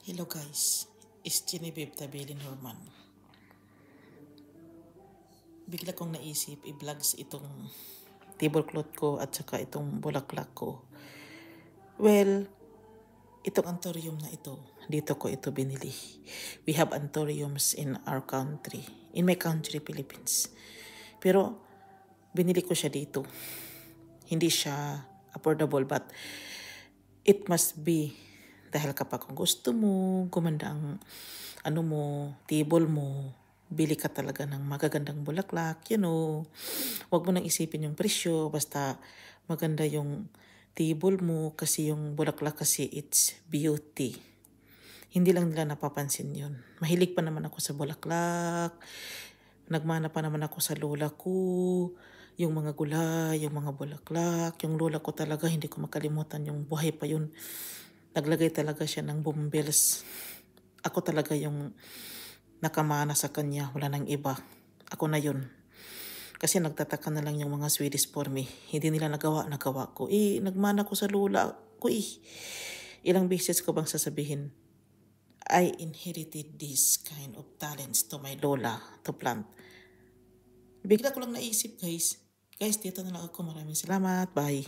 Hello guys, it's Genevieve Tabeli Norman. Bigla kong naisip i-vlogs itong tablecloth ko at saka itong bulaklak ko. Well, itong anthurium na ito, dito ko ito binili. We have anthuriums in our country, in my country, Philippines. Pero binili ko siya dito. Hindi siya affordable but it must be dahil kapag kung gusto mo, gumanda ang table mo, bili ka talaga ng magagandang bulaklak, Huwag mo nang isipin yung presyo, basta maganda yung table mo kasi yung bulaklak kasi it's beauty. Hindi lang nila napapansin yun. Mahilig pa naman ako sa bulaklak, nagmana pa naman ako sa lola ko, yung mga gulay, yung mga bulaklak, yung lola ko talaga, hindi ko makalimutan yung buhay pa yun. Naglagay talaga siya ng bumbills. Ako talaga yung nakamana sa kanya, wala nang iba. Ako na yun. Kasi nagtataka na lang yung mga Swedish for me. Hindi nila nagawa ko. Nagmana ko sa lola ko Ilang beses ko bang sasabihin, I inherited this kind of talents to my lola to plant. Bigla ko lang naisip guys. Guys, dito na lang ako. Maraming salamat. Bye.